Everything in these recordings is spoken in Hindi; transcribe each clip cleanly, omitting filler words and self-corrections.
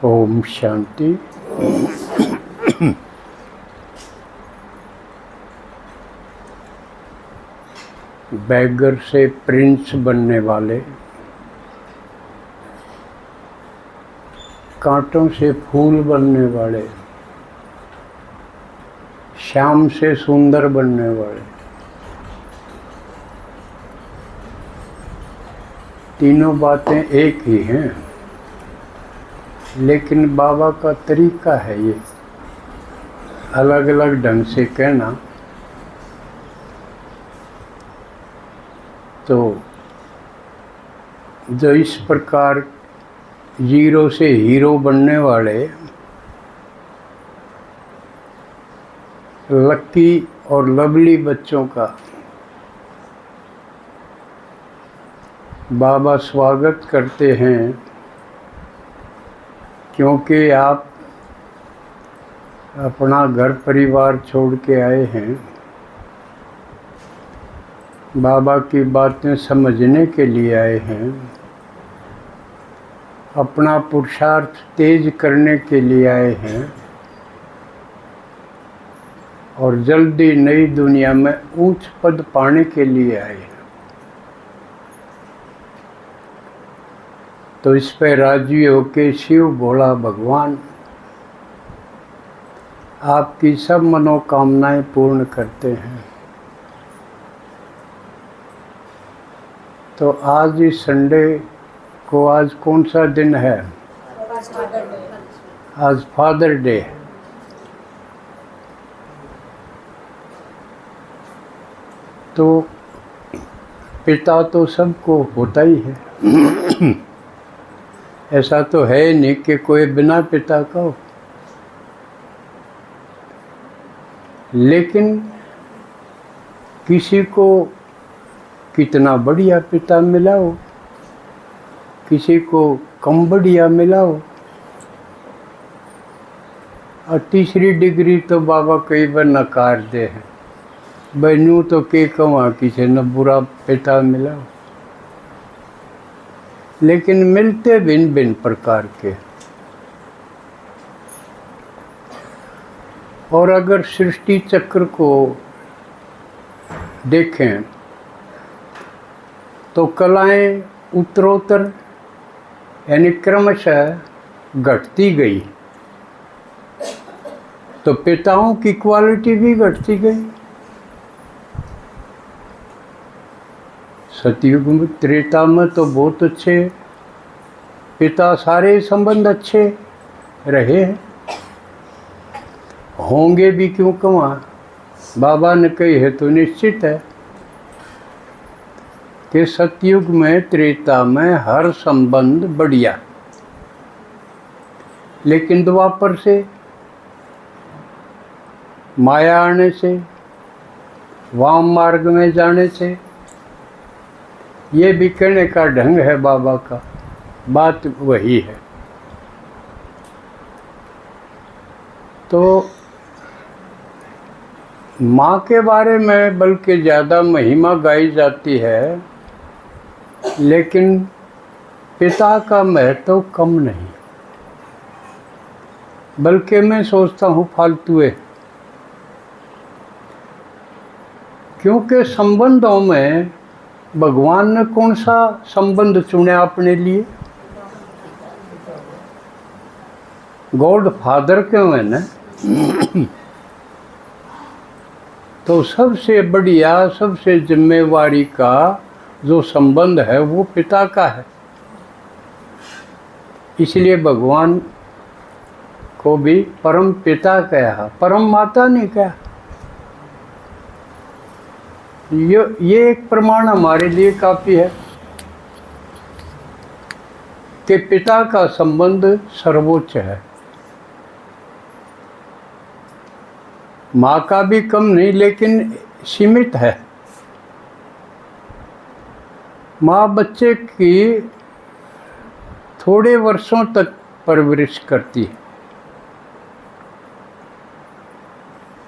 ओम शांति। बैगर से प्रिंस बनने वाले, कांटों से फूल बनने वाले, श्याम से सुंदर बनने वाले, तीनों बातें एक ही हैं, लेकिन बाबा का तरीका है ये अलग अलग ढंग से कहना। तो जो इस प्रकार जीरो से हीरो बनने वाले लक्की और लवली बच्चों का बाबा स्वागत करते हैं, क्योंकि आप अपना घर परिवार छोड़ के आए हैं बाबा की बातें समझने के लिए आए हैं, अपना पुरुषार्थ तेज करने के लिए आए हैं और जल्दी नई दुनिया में ऊंच पद पाने के लिए आए हैं। तो इस पर राजी होके शिव भोला भगवान आपकी सब मनोकामनाएं पूर्ण करते हैं। तो आज इस संडे को, आज कौन सा दिन है? आज फादर डे। तो पिता तो सबको होता ही है। ऐसा तो है नहीं कि कोई बिना पिता का हो, लेकिन किसी को कितना बढ़िया पिता मिला हो, किसी को कम बढ़िया मिला हो। और तीसरी डिग्री तो बाबा कई बार नकार दे हैं, भाई यूँ तो के कमा किसी न बुरा पिता मिला हो, लेकिन मिलते भिन्न भिन्न प्रकार के। और अगर सृष्टि चक्र को देखें तो कलाएं उत्तरोत्तर यानी क्रमशः घटती गई, तो पिताओं की क्वालिटी भी घटती गई। सतयुग में, त्रेता में तो बहुत अच्छे पिता, सारे संबंध अच्छे रहे हैं, होंगे भी क्यों कमा। बाबा ने कही है तो निश्चित है कि सतयुग में, त्रेता में हर संबंध बढ़िया, लेकिन द्वापर से माया आने से, वाम मार्ग में जाने से, ये भी कहने का ढंग है बाबा का, बात वही है। तो माँ के बारे में बल्कि ज़्यादा महिमा गाई जाती है, लेकिन पिता का महत्व कम नहीं, बल्कि मैं सोचता हूँ फालतू है। क्योंकि संबंधों में भगवान ने कौन सा संबंध चुना अपने लिए? गॉड फादर क्यों है ना? तो सबसे बढ़िया, सबसे जिम्मेवारी का जो संबंध है वो पिता का है। इसलिए भगवान को भी परम पिता कहा, परम माता नहीं कहा। ये एक प्रमाण हमारे लिए काफ़ी है कि पिता का संबंध सर्वोच्च है। माँ का भी कम नहीं, लेकिन सीमित है। माँ बच्चे की थोड़े वर्षों तक परवरिश करती है,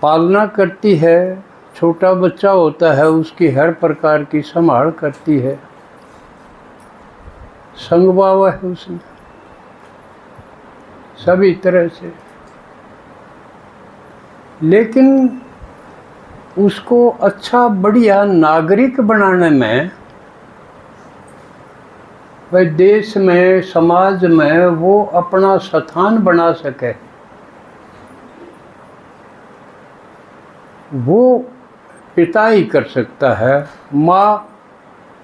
पालना करती है। छोटा बच्चा होता है, उसकी हर प्रकार की संभाल करती है, संग बाबा है उसमें। सभी तरह से। लेकिन उसको अच्छा बढ़िया नागरिक बनाने में, वह देश में समाज में वो अपना स्थान बना सके, वो पिता ही कर सकता है। माँ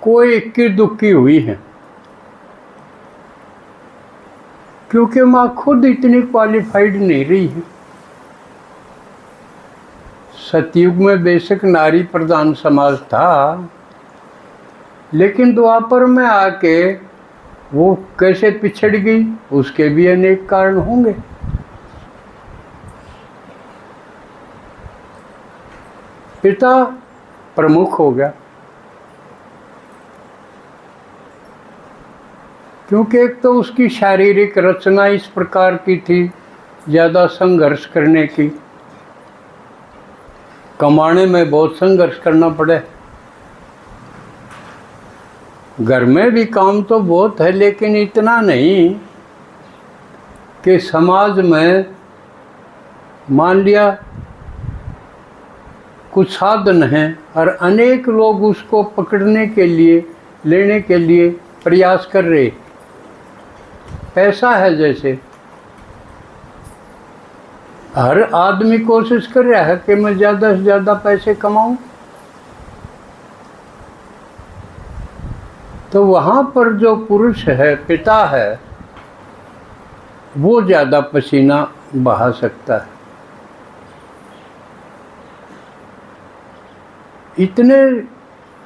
कोई इक्की दुक्की हुई है, क्योंकि माँ खुद इतनी क्वालिफाइड नहीं रही है। सतयुग में बेशक नारी प्रधान समाज था, लेकिन द्वापर में आके वो कैसे पिछड़ गई, उसके भी अनेक कारण होंगे। पिता प्रमुख हो गया, क्योंकि एक तो उसकी शारीरिक रचना इस प्रकार की थी, ज़्यादा संघर्ष करने की, कमाने में बहुत संघर्ष करना पड़े। घर में भी काम तो बहुत है, लेकिन इतना नहीं कि समाज में मान लिया कुछ साधन हैं और अनेक लोग उसको पकड़ने के लिए, लेने के लिए प्रयास कर रहे। पैसा है, जैसे हर आदमी कोशिश कर रहा है कि मैं ज़्यादा से ज़्यादा पैसे कमाऊं, तो वहाँ पर जो पुरुष है, पिता है, वो ज़्यादा पसीना बहा सकता है। इतने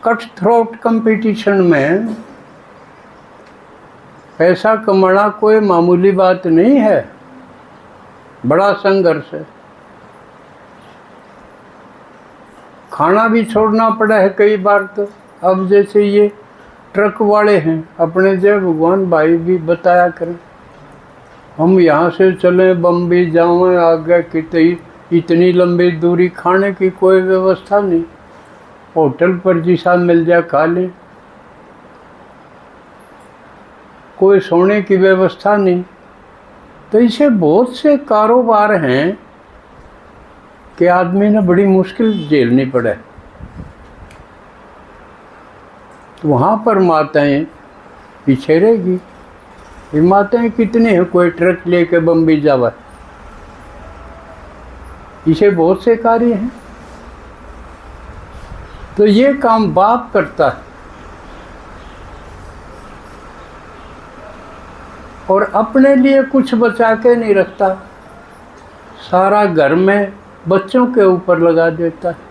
कट थ्रोट कंपटीशन में पैसा कमाना कोई मामूली बात नहीं है, बड़ा संघर्ष है। खाना भी छोड़ना पड़ा है कई बार तो। अब जैसे ये ट्रक वाले हैं, अपने जय भगवान भाई भी बताया करें, हम यहाँ से चलें बम्बई जाएं, आगे कितनी इतनी लंबी दूरी, खाने की कोई व्यवस्था नहीं, होटल पर जैसा मिल जाए खा लें, कोई सोने की व्यवस्था नहीं। तो इसे बहुत से कारोबार हैं कि आदमी ने बड़ी मुश्किल झेलनी पड़े। तो वहाँ पर माताएं पीछे रहेगी। ये माताएं कितनी हैं, कोई ट्रक लेके बम्बई जावा, इसे बहुत से कार्य हैं। तो ये काम बाप करता है, और अपने लिए कुछ बचा के नहीं रखता, सारा घर में बच्चों के ऊपर लगा देता है।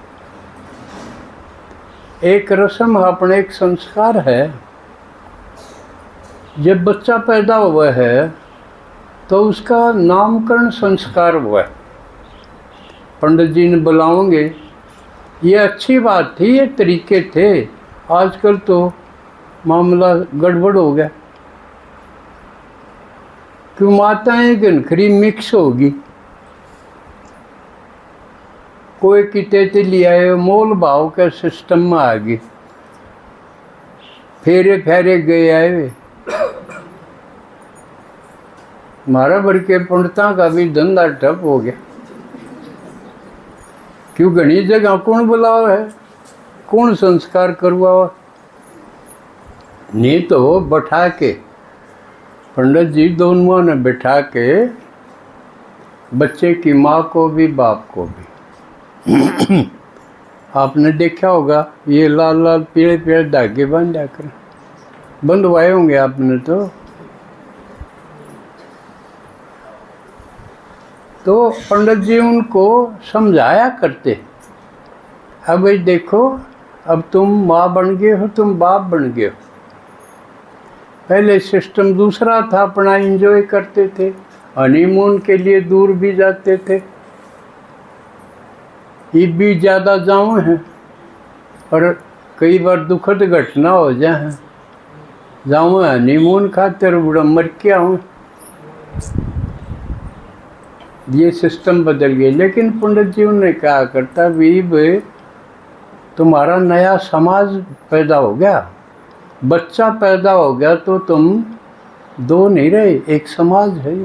एक रस्म, अपने एक संस्कार है। जब बच्चा पैदा हुआ है तो उसका नामकरण संस्कार हुआ है, पंडित जी ने बुलाओगे। ये अच्छी बात थी, ये तरीके थे। आजकल तो मामला गड़बड़ हो गया, क्यों माताएं घनखरी मिक्स होगी, कोई किते लिया है, मोल भाव के सिस्टम में आ गई, फेरे फेरे गए आए। मारा भर के पंडिता का भी धंधा ठप हो गया, क्यों घनी जगह कौन बुलावा है, कौन संस्कार करवावा। नहीं तो बैठा के पंडित जी दोनों ने बैठा के बच्चे की माँ को भी बाप को भी आपने देखा होगा, ये लाल लाल पीले पीले धागे बांधा कर बंधवाए होंगे आपने। तो पंडित जी उनको समझाया करते, अब भाई देखो, अब तुम माँ बन गए हो, तुम बाप बन गए हो। पहले सिस्टम दूसरा था, अपना एंजॉय करते थे, हनीमून के लिए दूर भी जाते थे। ये भी ज़्यादा जाऊँ हैं, और कई बार दुखद घटना हो जाए, जाऊँ हनीमून खातिर बुढ़ा मर क्या हूँ। ये सिस्टम बदल गया। लेकिन पंडित जी ने कहा करता, भी तुम्हारा नया समाज पैदा हो गया, बच्चा पैदा हो गया, तो तुम दो नहीं रहे, एक समाज है।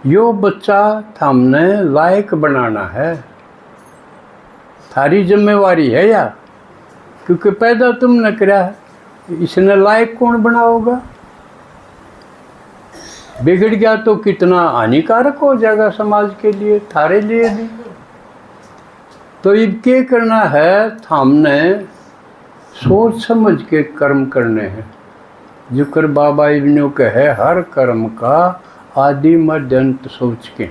यो बच्चा हमने लायक बनाना है, थारी जिम्मेवारी है या, क्योंकि पैदा तुमने करा है, इसने लायक कौन बनाओगा? बिगड़ गया तो कितना हानिकारक हो जाएगा समाज के लिए, थारे लिए भी। तो अब क्या करना है, हमने सोच समझ के कर्म करने हैं। जिक्र बाबा इब्नों के है, हर कर्म का आदि मध्य अंत सोच के,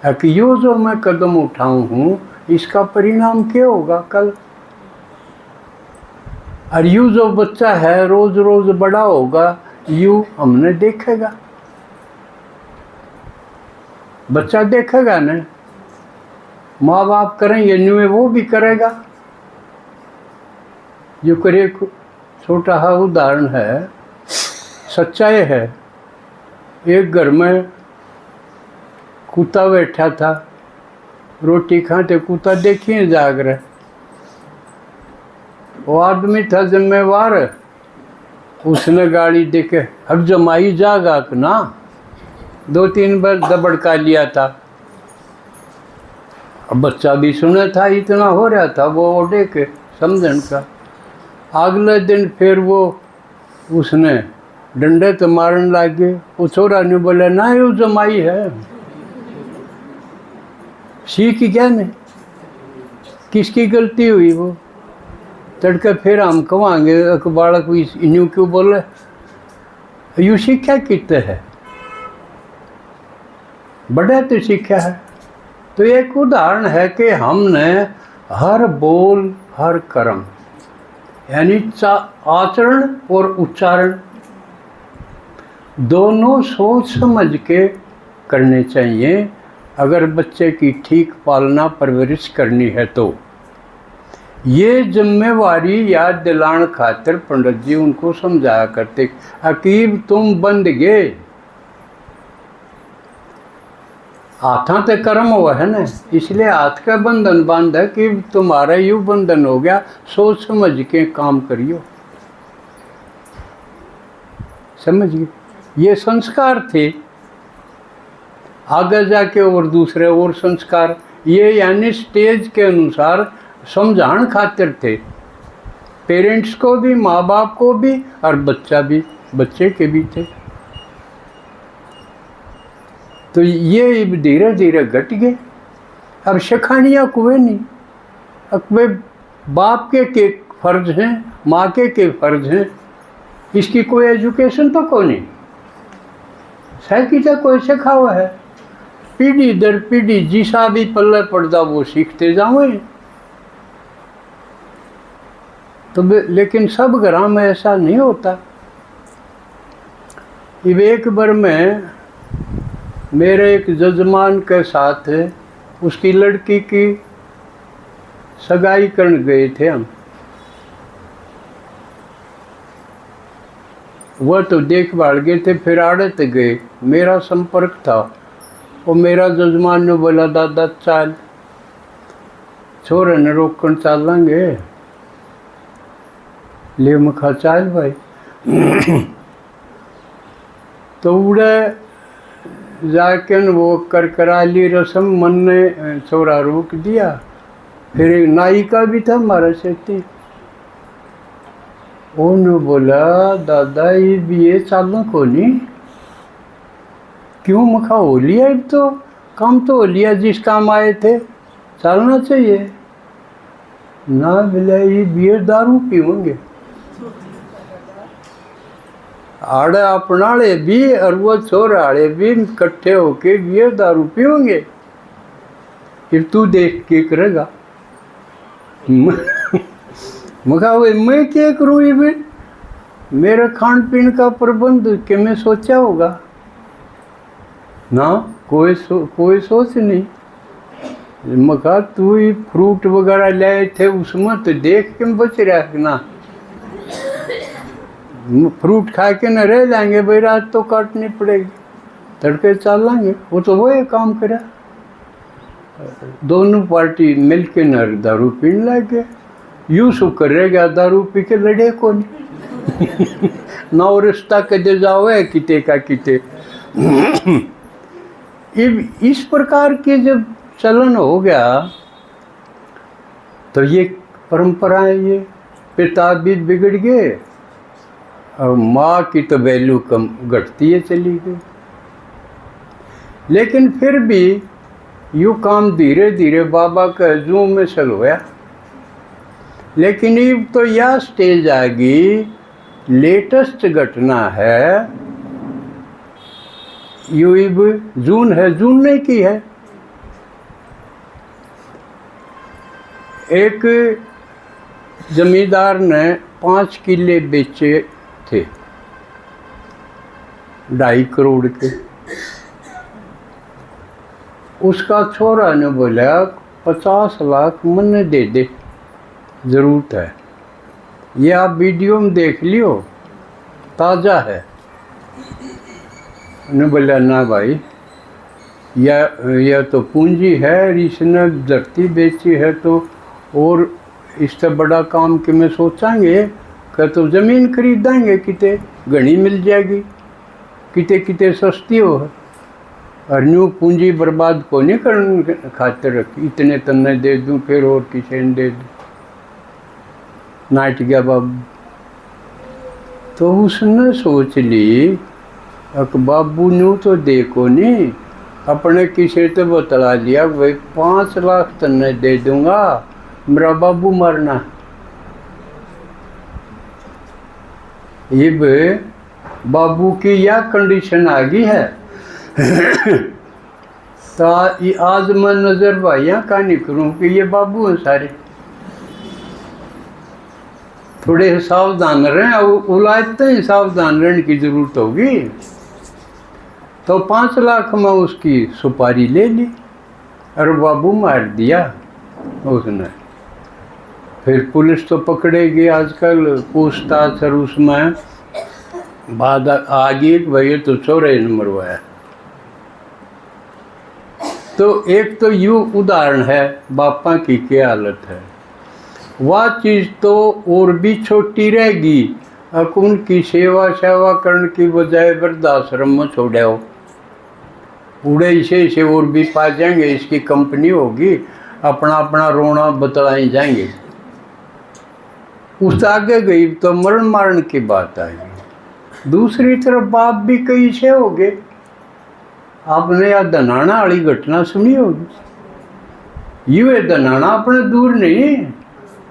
कि यो जो मैं कदम उठाऊं हूँ इसका परिणाम क्या होगा कल। और यू जो बच्चा है रोज रोज बड़ा होगा, यू हमने देखेगा, बच्चा देखेगा न, माँ बाप करेंगे न्यू वो भी करेगा। जो करे छोटा सा उदाहरण है, सच्चाई है। एक घर में कुत्ता बैठा था, रोटी खाते कुत्ता देखिए जाग रहा। वो आदमी था जिम्मेवार, उसने गाड़ी देके हक जमाई जागा ना, 2-3 बार दबड़का लिया था। अब बच्चा भी सुना था, इतना हो रहा था वो ओडे के समझन का। अगले दिन फिर वो उसने डंडे तो मारन लगे। वो छोरा ने बोला ना यू जमाई है, सीख गया ने, किसकी गलती हुई वो। तड़के फिर हम कहेंगे बालक इन्यू क्यों बोले, यू सीखा कितने है, बड़ा तो सीखा है। तो एक उदाहरण है कि हमने हर बोल हर कर्म यानी आचरण और उच्चारण दोनों सोच समझ के करने चाहिए। अगर बच्चे की ठीक पालना परवरिश करनी है तो ये जिम्मेवारी याद दिलाने खातिर पंडित जी उनको समझाया करते, अकीब तुम बंद गए, हाथा ते कर्म हुआ है ना, इसलिए हाथ का बंधन बांध है कि तुम्हारा यू बंधन हो गया, सोच समझ के काम करियो। समझ गए, ये संस्कार थे। आगे जाके और दूसरे और संस्कार, ये यानी स्टेज के अनुसार समझाण खातिर थे, पेरेंट्स को भी, माँ बाप को भी और बच्चा भी, बच्चे के भी थे। तो ये धीरे धीरे घट गए। अब सिखानियाँ कुएं नहीं, अब वे बाप के फर्ज हैं, माँ के फर्ज हैं। इसकी कोई एजुकेशन तो कोई नहीं, साइकिल से कोई सिखा हुआ है, पीढ़ी दर पीढ़ी जिसा भी पल्ले पड़ता वो सीखते जाओ। तो लेकिन सब घरों में ऐसा नहीं होता। अब एक बार में मेरे एक जजमान के साथ उसकी लड़की की सगाई करने गए थे हम। वह तो देखभाल गए थे, फिर आड़त गए, मेरा संपर्क था। और मेरा जजमान ने बोला दादा चाल, छोरे ने रोकन चालेंगे, ले मखा चाल भाई। तो उड़े जाके वो करा ली रस्म, मन ने छोरा रोक दिया। फिर एक नाई का भी था हमारा सेती, उन्होंने बोला दादा ये भी चालू को नहीं, क्यों मखा हो लिया, अब तो काम तो हो लिया, जिस काम आए थे चलना चाहिए ना। बोला ये बियर दारू पीवेंगे, आड़े अपनाले भी और वो छोराड़े भी इकट्ठे होके बियर दारू पीवेंगे, फिर तू देख के करेगा। मखा भाई मैं क्या करूँ, ये भी मेरा खान पीन का प्रबंध के मैं सोचा होगा ना, कोई सोच नहीं। मखा तू ही फ्रूट वगैरह लाए थे उसमें तो देख के बच रखना, फ्रूट खा के न रह जाएंगे भाई, रात तो काटनी पड़ेगी, तड़के चल लेंगे। वो तो वही काम करा, दोनों पार्टी मिल के न दारू पीने लगे। यूँ शुक्र रह गया दारू पी के लड़े को नहीं। ना रिश्ता कदे जाओ है किते का किते। इस प्रकार के जब चलन हो गया तो ये परंपराएं, ये पिता भी बिगड़ गए और माँ की तो वैल्यू कम घटती है चली गई। लेकिन फिर भी यूँ काम धीरे धीरे बाबा का जूम में चलवाया। लेकिन ये तो यह स्टेज आ गई, लेटेस्ट घटना है, यूब जून ने की है। एक जमींदार ने 5 किले बेचे थे 2.5 करोड़ के। उसका छोरा ने बोला 50 लाख मन दे दे, ज़रूरत है। ये आप वीडियो में देख लियो, ताज़ा है। उन्होंने बोला ना भाई, यह तो पूंजी है, इसने धरती बेची है तो और इससे बड़ा काम कि मैं सोचांगे कि तो ज़मीन खरीदेंगे, किते घनी मिल जाएगी, किते किते सस्ती हो। और न्यू पूंजी बर्बाद को नहीं करने खातिर इतने तन्ने दे दूं फिर और किसी ने दे दूं, नाट गया बाबू। तो उसने सोच ली कि बाबू न्यू तो देखो नहीं, अपने किसी तो बतला लिया भाई 5 लाख तन्ने दे दूंगा, मेरा बाबू मरना। ये बाबू की यह कंडीशन आ गई है। तो आज मैं नजर भाइया का नहीं करूँ कि ये बाबू हैं सारे, थोड़े सावधान रहें, उलायते ही सावधान रहने की जरूरत होगी। तो 5 लाख में उसकी सुपारी ले ली और बाबू मार दिया उसने। फिर पुलिस तो पकड़ेगी आजकल, पूछताछ और उसमें बाद आ गई भाई तो चोरे ने मरवाया। तो एक तो यूँ उदाहरण है बापा की क्या हालत है। वह चीज़ तो और भी छोटी रहेगी, अब उनकी सेवा करने की बजाय वृद्धाश्रम में छोड़े हो, उड़े इसे और भी पा जाएंगे, इसकी कंपनी होगी, अपना अपना रोना बतलाई जाएंगे। उस आगे गई तो मरण मारण की बात आएगी। दूसरी तरफ बाप भी कई से हो गए। आपने या दनाना वाली घटना सुनी होगी। ये दनाना अपने दूर नहीं,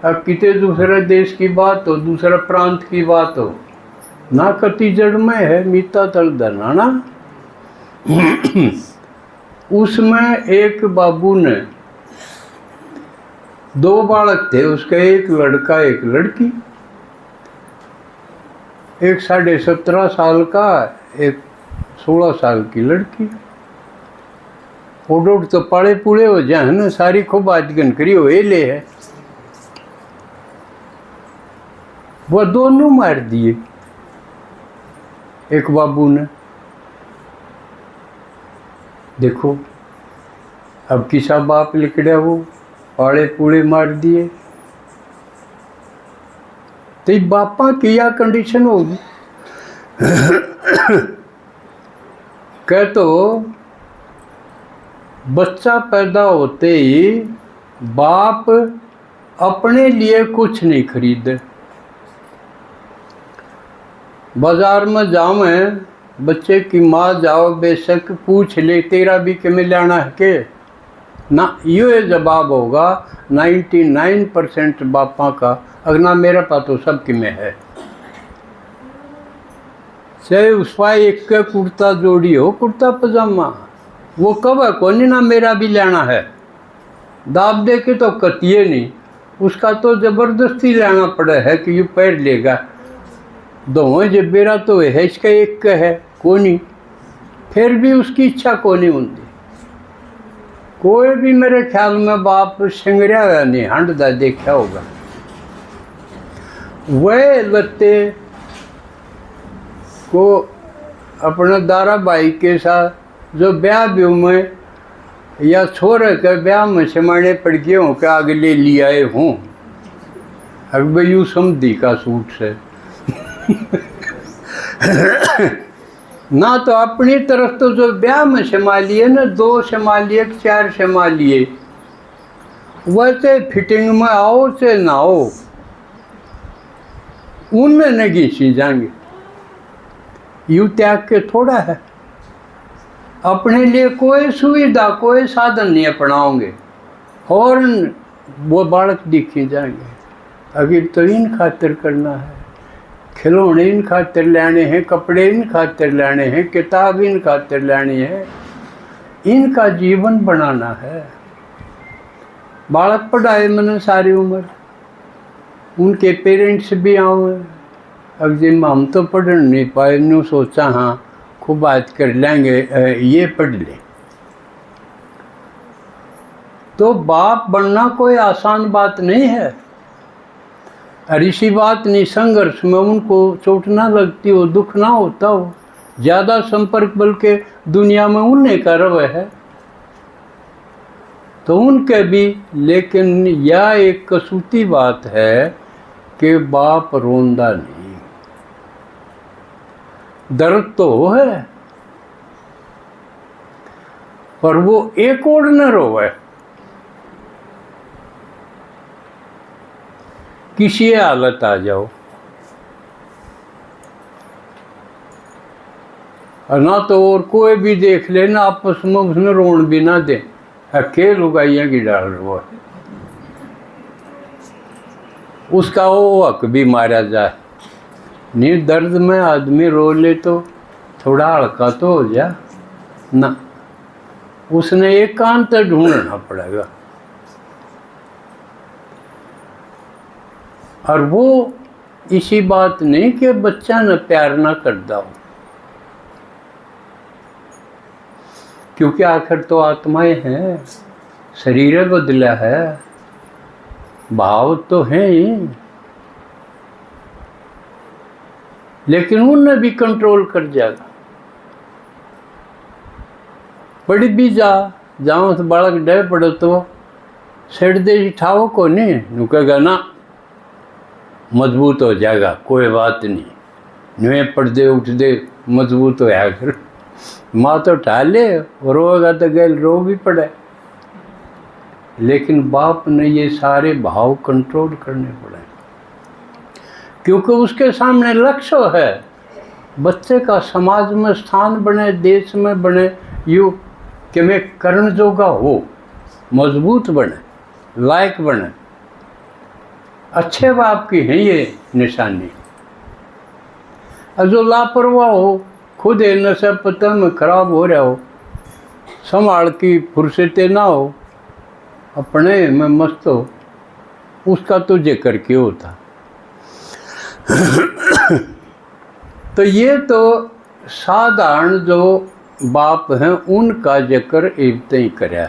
अब किते दूसरे देश की बात हो, दूसरा प्रांत की बात हो, ना कति जड़ में है मीता तल दनाना। उसमें एक बाबू ने 2 बालक थे उसके, एक लड़का एक लड़की, एक 17.5 साल का, एक 16 साल की लड़की। ओडोड तो पाले पुले हो जाए ना, सारी खूब आजगन करी हो ले है। वह दोनों मार दिए एक बाबू ने। देखो अब किसा बाप लिखड़ा, वो पाले पूले मार दिए। तो बापा की यह कंडीशन होगी। कह तो बच्चा पैदा होते ही बाप अपने लिए कुछ नहीं खरीदे। बाजार में जावे बच्चे की माँ जाओ बेशक पूछ ले तेरा भी कि में लाना है के ना, ये जवाब होगा 99% बापा का, अगर ना मेरा पास तो सब कि में है। चाहे उसका एक का कुर्ता जोड़ी हो, कुर्ता पजामा, वो कब है कौन ना मेरा भी लेना है, दाब दे के तो कतिए नहीं, उसका तो ज़बरदस्ती लेना पड़ा है कि ये पैर लेगा। दोनों जब मेरा तो है, इसका एक का है कोनी, फिर भी उसकी इच्छा कोनी होती। कोई भी मेरे ख्याल में बाप सिंगरिया नहीं हंडदा देखा होगा। वह लत्ते को अपना दारा भाई के साथ जो ब्याह भी में या छोरे के ब्याह में समाने पड़ गए हों कि आगे ले लिया हूँ, अब यू समझी का सूट से। ना तो अपनी तरफ तो जो ब्याह में संभालिए ना, 2 संभालिए 4 संभालिए, वैसे फिटिंग में आओ से ना हो, उनमें न घिसी जाएंगे। यूं त्याग के थोड़ा है, अपने लिए कोई सुविधा कोई साधन नहीं अपनाओगे और वो बालक दिखे जाएंगे। अभी तो इन खातिर करना है, खिलौने इन खातिर लाने हैं, कपड़े इन खातिर लाने हैं, किताब इन खातिर लानी है, इनका जीवन बनाना है। बालक पढ़ाए मैंने सारी उम्र, उनके पेरेंट्स भी आए। अब जिन हम तो पढ़ नहीं पाए, न्यू सोचा हाँ खूब बात कर लेंगे, ये पढ़ ले। तो बाप बनना कोई आसान बात नहीं है, और इसी बात नहीं संघर्ष में उनको चोट ना लगती हो, दुख ना होता हो, ज़्यादा संपर्क बल्कि दुनिया में उन्हें का रवै है तो उनके भी। लेकिन यह एक कसूती बात है कि बाप रोंदा नहीं, दर्द तो है पर वो एक और न रोवे, किसी हालत आ जाओ, और ना तो और कोई भी देख ले ना, आपस में उसमें रोन भी ना दे, अकेले लुगाइयाँ की डाल रहा है, उसका वो हक भी मारा जाए। नहीं, दर्द में आदमी रो ले तो थोड़ा हल्का तो हो जा ना, उसने एकांत ढूंढना पड़ेगा। और वो इसी बात नहीं कि बच्चा न प्यार ना करता हो, क्योंकि आखिर तो आत्माएं हैं, शरीर बदला है, भाव तो हैं ही, लेकिन उन्हें भी कंट्रोल कर जाएगा। बड़ी भी जाओ तो बालक डे पड़ो तो सेठ दे ठाओ को नहीं नुकेगा ना, मजबूत हो जाएगा, कोई बात नहीं, नुए पड़ दे उठ दे मजबूत हो जाएगा। माँ तो उठा ले, रोएगा तो गैल रो भी पड़े, लेकिन बाप ने ये सारे भाव कंट्रोल करने पड़े, क्योंकि उसके सामने लक्ष्य है बच्चे का समाज में स्थान बने, देश में बने, यूँ कि मैं करण जोगा हो, मजबूत बने, लायक बने। अच्छे बाप की है ये निशानी। और जो लापरवाह हो, खुद है नशा पता में खराब हो रहा हो, संभाल की फुर्सतें ना हो, अपने में मस्त हो, उसका तो जिक्र क्यों होता। तो ये तो साधारण जो बाप हैं उनका जिक्र इतना ही करा।